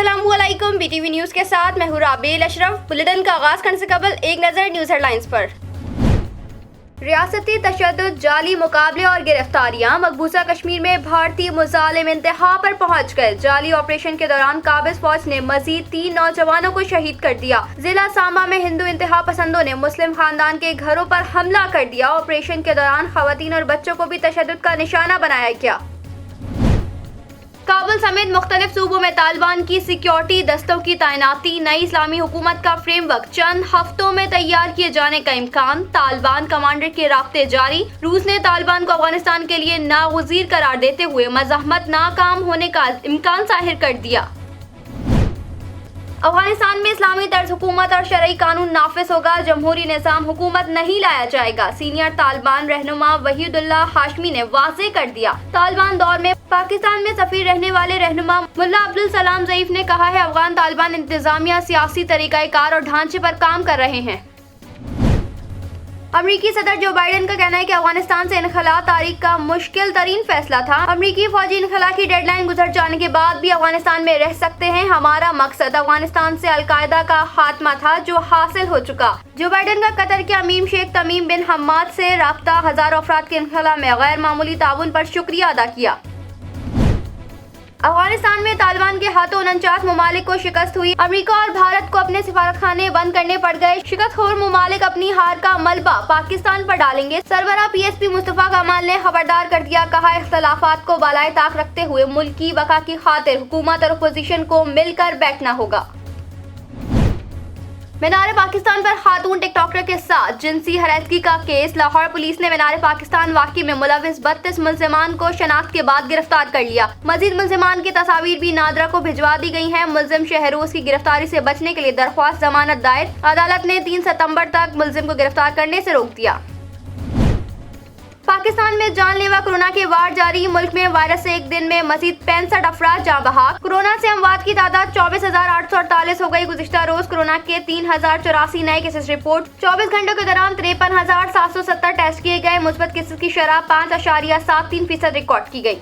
अस्सलामुअलैकुम। BTV news के साथ मैं हूँ राबेल अशरफ। बुलेटिन का आगाज करने से कबल एक नजर न्यूज हेडलाइंस पर। रियासती तशद्दुद, जाली मुकाबले और गिरफ्तारियां। मकबूजा कश्मीर में भारतीय मुजालिम इंतहा पर पहुंच गए। जाली ऑपरेशन के दौरान काबिज फौज ने मजीद 3 नौजवानों को शहीद कर दिया। जिला सांबा में हिंदू इंतहा पसंदों ने मुस्लिम खानदान के घरों पर हमला कर दिया। ऑपरेशन के दौरान खवातीन और बच्चों को भी तशद्दुद का निशाना बनाया गया। काबुल समेत मुख्तलिफ सूबों में तालिबान की सिक्योरिटी दस्तों की तैनाती। नई इस्लामी हुकूमत का फ्रेमवर्क चंद हफ्तों में तैयार किए जाने का इम्कान। तालिबान कमांडर के राब्ते जारी। रूस ने तालिबान को अफगानिस्तान के लिए नागुज़ीर करार देते हुए मज़ाहमत नाकाम होने का इम्कान जाहिर कर दिया। अफगानिस्तान में इस्लामी तर्ज हुकूमत और शरई कानून नाफिज होगा। जमहूरी निज़ाम हुकूमत नहीं लाया जाएगा। सीनियर तालिबान रहनुमा वहीदुल्लाह हाशमी ने वाज़ेह कर दिया। तालिबान दौर में पाकिस्तान में सफीर रहने वाले रहनुमा मुल्ला अब्दुल सलाम ज़ईफ ने कहा है, अफगान तालिबान इंतजामिया सियासी तरीक़ाकार और ढांचे पर काम कर रहे हैं। अमरीकी सदर जो बाइडेन का कहना है कि अफगानिस्तान से इनखला तारीख का मुश्किल तरीन फैसला था। अमरीकी फौजी इनखला की डेडलाइन गुजर जाने के बाद भी अफगानिस्तान में रह सकते हैं। हमारा मकसद अफगानिस्तान से अलकायदा का खात्मा था, जो हासिल हो चुका। जो बाइडेन का कतर के अमीर शेख तमीम बिन हम्माद से राब्ता। हजारों अफराद के इनखला में गैर मामूली ताउन पर शुक्रिया अदा किया। अफगानिस्तान में तालिबान के हाथों 49 ममालिक को शिकस्त हुई। अमेरिका और भारत को अपने सिफारतखाने बंद करने पड़ गए। शिकस्तखोर ममालिक अपनी हार का मलबा पाकिस्तान पर डालेंगे। सरबराह PSP मुस्तफा कमाल ने खबरदार कर दिया। कहा, इख्तलाफात को बालाए ताक रखते हुए मुल्की बका की खातिर हुकूमत और अपोजिशन को मिलकर बैठना होगा। मीनार पाकिस्तान पर खातून टिकटॉकर के साथ जिनसी हरासगी का केस। लाहौर पुलिस ने मीनार पाकिस्तान वाक़े में मुलविस 32 मुल्जिमान को शनाख्त के बाद गिरफ्तार कर लिया। मजीद मुल्जिमान की तस्वीर भी नादरा को भिजवा दी गई हैं। मुल्जिम शहरोज की गिरफ्तारी से बचने के लिए दरख्वास्त जमानत दायर। अदालत ने 3 सितंबर तक मुल्जिम को गिरफ्तार करने से रोक दिया। पाकिस्तान में जानलेवा कोरोना के वार जारी। मुल्क में वायरस से एक दिन में मजीद 65 अफराद जाँ बहक। कोरोना से अमवात की तादाद 24,848 हो गई। गुज़िश्ता रोज कोरोना के 3,084 नए केसेस रिपोर्ट। 24 घंटों के दौरान 53,770 टेस्ट किए गए। मुस्बत केसेस की शरह 5.73% रिकॉर्ड की गई।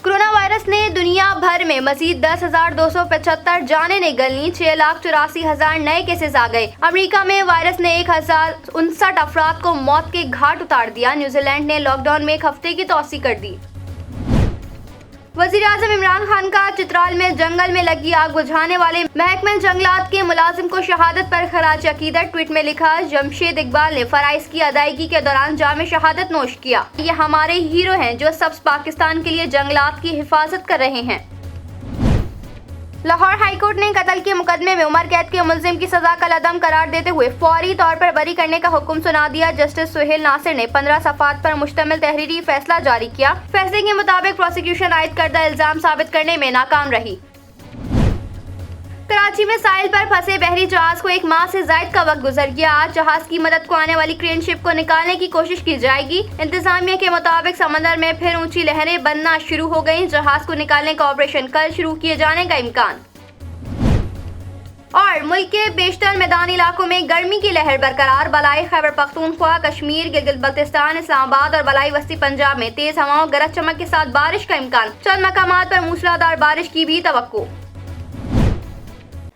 कोरोना वायरस ने दुनिया भर में मजीद 10,275 जानें निगली। 6,84,000 नए केसेस आ गए। अमेरिका में वायरस ने 1,059 अफराद को मौत के घाट उतार दिया। न्यूजीलैंड ने लॉकडाउन में 1 हफ्ते की तोसी कर दी। वज़ीर-ए-आज़म इमरान खान का चित्राल में जंगल में लगी आग बुझाने वाले महकमे जंगलात के मुलाजिम को शहादत पर खराज अकीदत। ट्वीट में लिखा, जमशेद इकबाल ने फराइज की अदायगी के दौरान जाम शहादत नोश किया। ये हमारे हीरो हैं जो सब्ज़ पाकिस्तान के लिए जंगलात की हिफाजत कर रहे हैं। लाहौर हाईकोर्ट ने कत्ल के मुकदमे में उम्र कैद के मुल्जिम की सजा कल अदम करार देते हुए फौरी तौर पर बरी करने का हुक्म सुना दिया। जस्टिस सुहेल नासिर ने 15 सफ़ात पर मुश्तमिल तहरीरी फैसला जारी किया। फैसले के मुताबिक प्रोसिक्यूशन आयद करदा इल्जाम साबित करने में नाकाम रही। कराची में साहिल पर फंसे बहरी जहाज को 1 माह से ज्यादा का वक्त गुजर गया। आज जहाज की मदद को आने वाली क्रेन शिप को निकालने की कोशिश की जाएगी। इंतजामिया के मुताबिक समंदर में फिर ऊंची लहरें बनना शुरू हो गईं। जहाज को निकालने का ऑपरेशन कल शुरू किए जाने का इम्कान। और मुल्क के बेशतर मैदानी इलाकों में गर्मी की लहर बरकरार। बलाई खैबर पख्तूनख्वा, कश्मीर, गिलगित बल्तिस्तान, इस्लामाबाद और बलाई वस्ती पंजाब में तेज हवाओं गरज चमक के साथ बारिश का इम्कान। चंद मकामात पर मूसलाधार बारिश की भी तवक्को।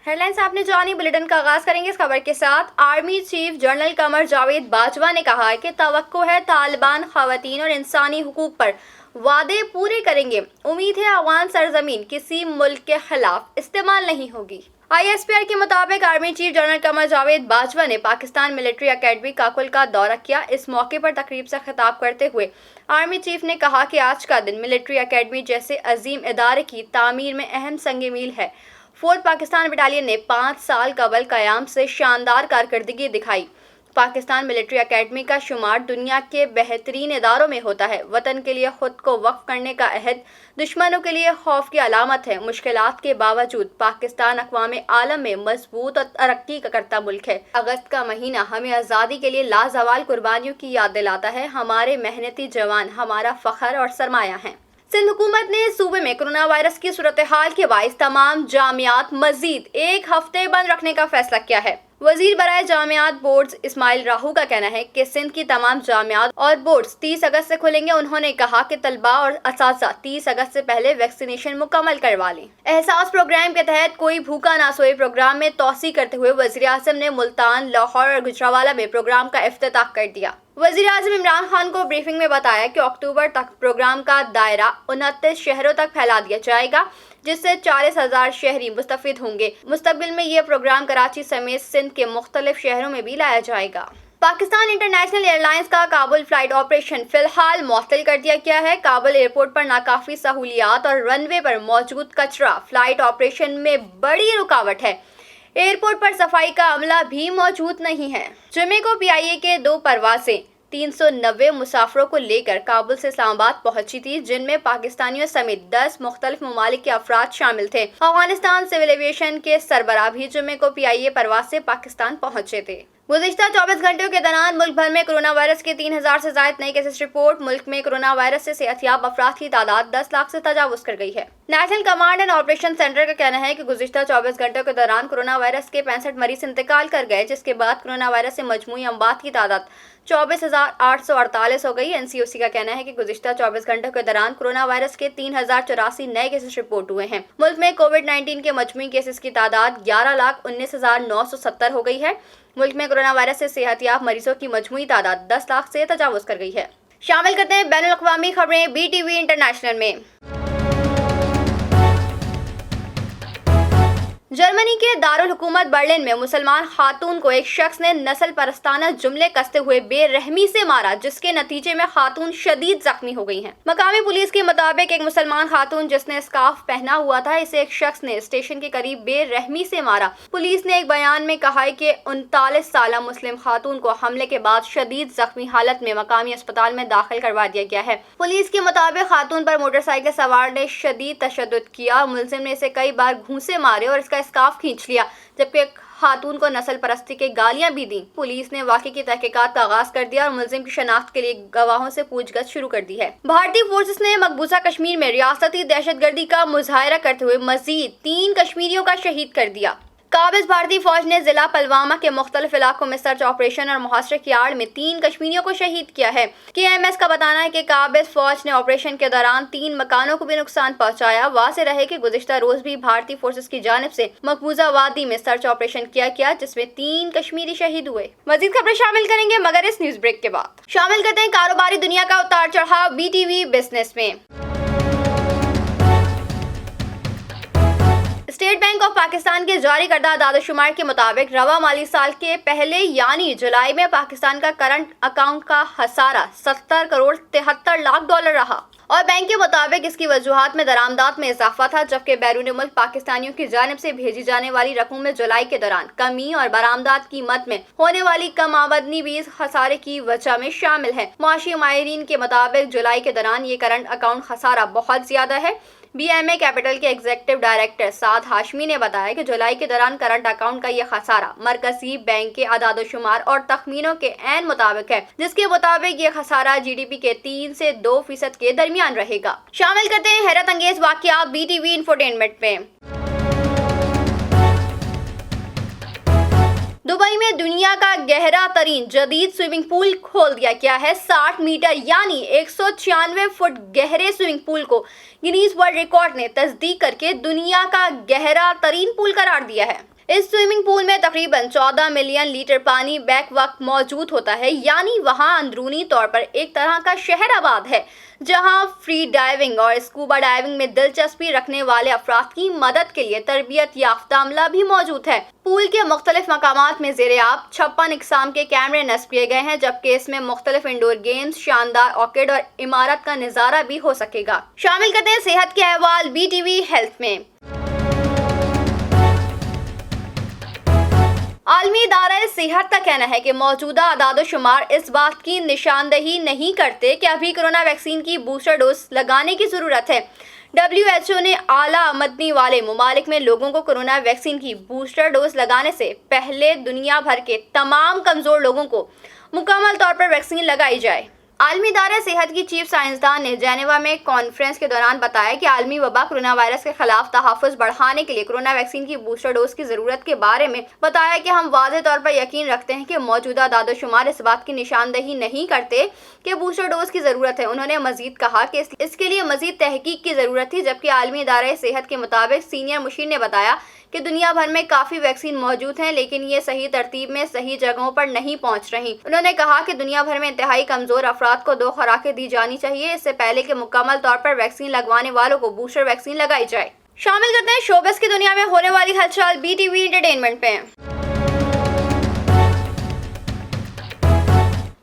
हेडलाइंस आपने जानी। बुलेटिन का आगाज करेंगे इस खबर के साथ। Army chief general Qamar Javed Bajwa ने कहा है कि तवक्को है तालिबान खवातीन और इंसानी हुकूक पर वादे पूरे करेंगे। उम्मीद है अफगान सरजमीन किसी मुल्क के खिलाफ इस्तेमाल नहीं होगी। ISPR के मुताबिक army chief general Qamar Javed Bajwa ने पाकिस्तान मिलिट्री अकेडमी काकुल का दौरा किया। इस मौके पर तकरीब से खिताब करते हुए आर्मी चीफ ने कहा कि आज का दिन मिलिट्री अकेडमी जैसे अजीम इदारे की तामीर में अहम संग मील है। 4th पाकिस्तान बटालियन ने 5 साल कबल क़याम से शानदार कारकर्दगी दिखाई। पाकिस्तान मिलिट्री अकेडमी का शुमार दुनिया के बेहतरीन इदारों में होता है। वतन के लिए खुद को वक्फ करने का अहद दुश्मनों के लिए खौफ की अलामत है। मुश्किलात के बावजूद पाकिस्तान अक़वाम आलम में मजबूत और तरक्की करता मुल्क है। अगस्त का महीना हमें आज़ादी के लिए लाजवाल कुर्बानियों की याद दिलाता है। हमारे मेहनती जवान हमारा फ़ख्र और सरमाया हैं। सिंध हुकूमत ने सूबे में कोरोना वायरस की सूरत हाल के बाइस तमाम जामियात मजीद 1 हफ्ते बंद रखने का फैसला किया है। वजीर बराए जामियात बोर्ड्स इस्माइल राहू का कहना है कि सिंध की तमाम जामियात और बोर्ड्स 30 अगस्त से खुलेंगे। उन्होंने कहा कि तलबा और असातिज़ा 30 अगस्त से पहले वैक्सीनेशन मुकम्मल करवा लें। एहसास प्रोग्राम के तहत कोई भूखा ना सोए प्रोग्राम में तौसी करते हुए वज़ीर आज़म ने मुल्तान, लाहौर और गुजरावाला में प्रोग्राम का इफ्तिताह कर दिया। वज़ीर आज़म इमरान खान को ब्रीफिंग में बताया कि अक्टूबर तक प्रोग्राम का दायरा 29 शहरों तक फैला दिया जाएगा, जिससे 40,000 शहरी मुस्तफिद होंगे। मुस्तकबिल में ये प्रोग्राम कराची समेत सिंध के मुख्तलिफ शहरों में भी लाया जाएगा। पाकिस्तान इंटरनेशनल एयरलाइंस का काबुल फ्लाइट ऑपरेशन फिलहाल मुअत्तल कर दिया गया है। काबुल एयरपोर्ट पर नाकाफी सहूलियात और रनवे पर मौजूद कचरा फ्लाइट ऑपरेशन में बड़ी रुकावट है। एयरपोर्ट पर सफाई का अमला भी मौजूद नहीं है। जुमे को PIA के 2 परवाजें 390 मुसाफिरों को लेकर काबुल से इस्लामाबाद पहुंची थी, जिनमें पाकिस्तानियों समेत 10 मुख्तलिफ ममालिक के अफराद शामिल थे। अफगानिस्तान सिविल एविएशन के सरबराह भी जुमे को PIA परवाज से पाकिस्तान पहुंचे थे। गुज़िश्ता 24 घंटों के दौरान मुल्क भर में कोरोना वायरस के 3000 से ज़ायद नए केसेस रिपोर्ट। मुल्क में कोरोना वायरस से सेहतयाब अफराद की तादाद 10 लाख से तजावुज कर गई है। National command and operation centre का कहना है कि गुज़िश्ता 24 घंटों के दौरान कोरोना वायरस के 65 मरीज इंतकाल कर गए, जिसके बाद कोरोना वायरस से मजमूई अमवात की तादाद 24,848 हो गई। NCOC का कहना है कि गुज़िश्ता 24 घंटों के दौरान कोरोना वायरस के 3084 नए केसेस रिपोर्ट हुए हैं। मुल्क में कोविड-19 के मजमूई केसेस की तादाद 11,19,970 हो गई है। मुल्क में कोरोना वायरस से सेहतयाब मरीजों की मजमूई तादाद 10 लाख से तजावुज कर गई है। शामिल करते हैं बैनुल अक़वामी खबरें BTV इंटरनेशनल में। जर्मनी के दारुल हुकूमत बर्लिन में मुसलमान खातून को एक शख्स ने नस्ल परस्ताना जुमले कसते हुए बेरहमी से मारा, जिसके नतीजे में खातून शदीद जख्मी हो गई हैं। मकामी पुलिस के मुताबिक एक मुसलमान खातून जिसने स्कार्फ पहना हुआ था, इसे एक शख्स ने स्टेशन के करीब बेरहमी से मारा। पुलिस ने एक बयान में कहा है कि 39 साला मुस्लिम खातून को हमले के बाद शदीद जख्मी हालत में मकामी अस्पताल में दाखिल करवा दिया गया है। पुलिस के मुताबिक खातून पर मोटरसाइकिल सवार ने शदीद तशद्दुद किया। मुलजिम ने इसे कई बार घूंसे मारे और इसका स्कार्फ खींच लिया, जबकि खातून को नस्ल परस्ती के गालियां भी दी। पुलिस ने वाक़े की तहकीकात का आगाज कर दिया और मुलजिम की शनाख्त के लिए गवाहों से पूछगछ शुरू कर दी है। भारतीय फोर्सेस ने मकबूजा कश्मीर में रियासती दहशतगर्दी का मुजाहरा करते हुए मजीद 3 कश्मीरियों का शहीद कर दिया। काबिज भारतीय फौज ने जिला पुलवामा के मुख्तलिफ इलाकों में सर्च ऑपरेशन और मुहासरे की आड़ में 3 कश्मीरियों को शहीद किया है। KMS का बताना है कि काबिज फौज ने ऑपरेशन के दौरान 3 मकानों को भी नुकसान पहुंचाया। वाज़ेह रहे कि गुज़िश्ता रोज भी भारतीय फोर्सेस की जानिब से मकबूजा वादी में सर्च ऑपरेशन किया गया, जिसमें 3 कश्मीरी शहीद हुए। मजीद खबरें शामिल करेंगे मगर इस न्यूज ब्रेक के बाद। शामिल करते हैं कारोबारी दुनिया का उतार चढ़ाव BTV बिजनेस में। स्टेट बैंक ऑफ पाकिस्तान के जारी करदा आदादोशुमार के मुताबिक रवा माली साल के पहले यानी जुलाई में पाकिस्तान का करंट अकाउंट का खसारा 70 करोड़ 73 लाख डॉलर रहा और बैंक के मुताबिक इसकी वजूहात में दरामदात में इजाफा था, जबकि बैरून मुल्क पाकिस्तानियों की जानिब से भेजी जाने वाली रकम में जुलाई के दौरान कमी और बरामदात कीमत में होने वाली कम आमदनी भी इस खसारे की वजह में शामिल है। मुआशी माहिरीन के मुताबिक जुलाई के दौरान ये करंट अकाउंट खसारा बहुत ज्यादा है। BMA कैपिटल के एग्जीक्यूटिव डायरेक्टर साद हाशमी ने बताया कि जुलाई के दौरान करंट अकाउंट का ये खसारा मरकजी बैंक के आदादोशुमार और तखमीनों के ऐन मुताबिक है, जिसके मुताबिक ये खसारा GDP के 3 से 2% के दरमियान रहेगा। शामिल करते हैं हैरत अंगेज वाकया BTV इंफोटेनमेंट में। दुबई में दुनिया का गहरा तरीन जदीद स्विमिंग पूल खोल दिया गया है। 60 मीटर यानी 196 फुट गहरे स्विमिंग पूल को गिनीज वर्ल्ड रिकॉर्ड ने तस्दीक करके दुनिया का गहरा तरीन पूल करार दिया है। इस स्विमिंग पूल में तकरीबन 14 मिलियन लीटर पानी बैक वक्त मौजूद होता है, यानी वहां अंदरूनी तौर पर एक तरह का शहर आबाद है, जहां फ्री डाइविंग और स्कूबा डाइविंग में दिलचस्पी रखने वाले अफराद की मदद के लिए तरबियत याफ्ता अमला भी मौजूद है। पूल के मुख्तलिफ मकामात में ज़ेर-ए-आब 56 इकसाम के कैमरे नस्ब किए गए हैं, जबकि इसमें मुख्तलिफ इंडोर गेम्स, शानदार ऑर्किड और इमारत का नज़ारा भी हो सकेगा। शामिल करते हैं सेहत के अहवाल BTV हेल्थ में। आलमी इदारा सेहत का कहना है कि मौजूदा आदादोशुमार इस बात की निशानदही नहीं करते कि अभी कोरोना वैक्सीन की बूस्टर डोज लगाने की ज़रूरत है। WHO ने आला आमदनी वाले ममालिक में लोगों को कोरोना वैक्सीन की बूस्टर डोज लगाने से पहले दुनिया भर के तमाम कमज़ोर लोगों को मुकम्मल तौर पर वैक्सीन लगाई जाए। عالمی ادارہ صحت کی چیف سائنسدان نے جنیوا میں کانفرنس کے دوران بتایا کہ عالمی وبا کورونا وائرس کے خلاف تحفظ بڑھانے کے لیے کورونا ویکسین کی بوسٹر ڈوز کی ضرورت کے بارے میں بتایا کہ ہم واضح طور پر یقین رکھتے ہیں کہ موجودہ داد و شمار اس بات کی نشاندہی نہیں کرتے کہ بوسٹر ڈوز کی ضرورت ہے۔ انہوں نے مزید کہا کہ اس کے لیے مزید تحقیق کی ضرورت تھی، جبکہ عالمی ادارہ صحت کے مطابق سینئر مشیر نے بتایا کہ دنیا بھر میں کافی ویکسین موجود ہیں، لیکن یہ صحیح ترتیب میں صحیح جگہوں پر نہیں پہنچ رہی۔ انہوں نے کہا کہ دنیا بھر میں انتہائی کمزور افراد کو 2 خوراکیں دی جانی چاہیے، اس سے پہلے کہ مکمل طور پر ویکسین لگوانے والوں کو بوسٹر ویکسین لگائی جائے۔ شامل کرتے ہیں شوبز کی دنیا میں ہونے والی ہلچال بی ٹی وی انٹرٹینمنٹ پہ۔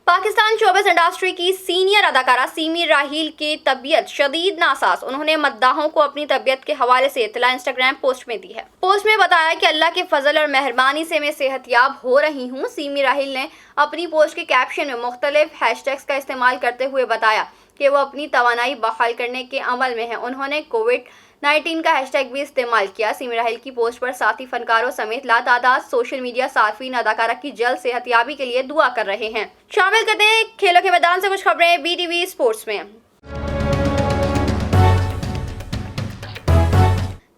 پاکستان شوبز انڈسٹری کی سینئر اداکارہ سیمی راحیل کی طبیعت شدید ناساز۔ انہوں نے مداحوں کو اپنی طبیعت کے حوالے سے اطلاع انسٹاگرام پوسٹ میں دی ہے۔ پوسٹ میں بتایا کہ اللہ کے فضل اور مہربانی سے میں صحت یاب ہو رہی ہوں۔ سیمی راحیل نے اپنی پوسٹ کے کیپشن میں مختلف ہیش ٹیگز کا استعمال کرتے ہوئے بتایا کہ وہ اپنی توانائی بحال کرنے کے عمل میں ہیں۔ انہوں نے کووڈ-19 کا ہیش ٹیگ بھی استعمال کیا۔ سیمی راحیل کی پوسٹ پر ساتھی فنکاروں سمیت لاتعداد سوشل میڈیا صارفین اداکارہ کی جلد صحت یابی کے لیے دعا کر رہے ہیں۔ شامل کرتے ہیں کھیلوں کے میدان سے کچھ خبریں بی ٹی وی اسپورٹس میں۔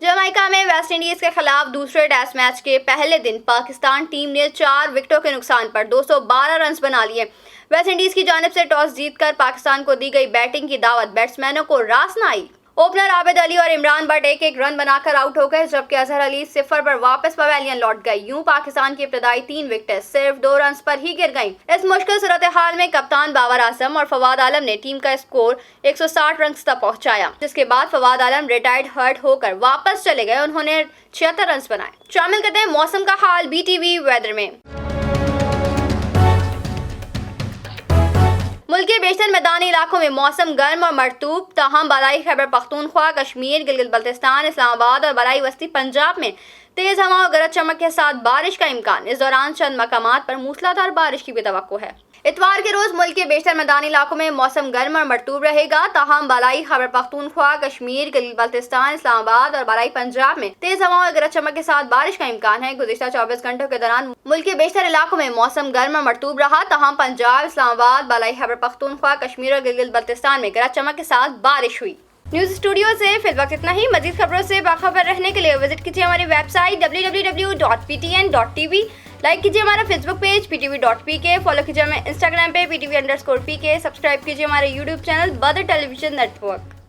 جمائیکا میں ویسٹ انڈیز کے خلاف دوسرے ٹیسٹ میچ کے پہلے دن پاکستان ٹیم نے 4 وکٹوں کے نقصان پر 212 رنز بنا لیے۔ ویسٹ انڈیز کی جانب سے ٹاس جیت کر پاکستان کو دی گئی بیٹنگ کی دعوت بیٹسمینوں کو راس نہ آئی۔ اوپنر عابد علی اور عمران بٹ ایک رن بنا کر آؤٹ ہو گئے، جبکہ اظہر علی 0 پر واپس پویلین لوٹ گئے۔ یوں پاکستان کی ابتدائی 3 وکٹیں صرف 2 رنز پر ہی گر گئیں۔ اس مشکل صورتحال میں کپتان بابر اعظم اور فواد عالم نے ٹیم کا اسکور 160 رنز تک پہنچایا، جس کے بعد فواد عالم ریٹائرڈ ہرٹ ہو کر واپس چلے گئے۔ انہوں نے 76 رنز بنائے۔ شامل کرتے ہیں موسم کا حال بی ٹی وی ویدر میں۔ ملک کے بیشتر میدانی علاقوں میں موسم گرم اور مرطوب، تاہم بالائی خیبر پختونخوا، کشمیر، گلگت بلتستان، اسلام آباد اور بالائی وسطی پنجاب میں تیز ہوا اور گرج چمک کے ساتھ بارش کا امکان۔ اس دوران چند مقامات پر موسلادھار بارش کی بھی توقع ہے۔ اتوار کے روز ملک کے بیشتر میدانی علاقوں میں موسم گرم اور مرطوب رہے گا، تاہم بالائی خیبر پختونخوا، کشمیر، گلگت بلتستان، اسلام آباد اور بالائی پنجاب میں تیز ہوا اور گرج چمک کے ساتھ بارش کا امکان ہے۔ گزشتہ 24 گھنٹوں کے دوران ملک کے بیشتر علاقوں میں موسم گرم اور مرطوب رہا، تاہم پنجاب، اسلام آباد، بالائی خیبر پختونخوا، کشمیر اور گلگت بلتستان میں گرج چمک کے ساتھ بارش ہوئی۔ نیوز اسٹوڈیو سے فی الوقت اتنا ہی۔ مزید خبروں سے باخبر رہنے کے لیے وزٹ کیجیے ہماری ویب سائٹ www.ptn.tv، لائک کیجیے ہمارا فیس بک پیج ptv.pk، فالو کیجیے ہمیں انسٹاگرام پہ ptv_pk، سبسکرائب کیجیے ہمارے یوٹیوب چینل بدر ٹیلی ویژن نیٹ ورک۔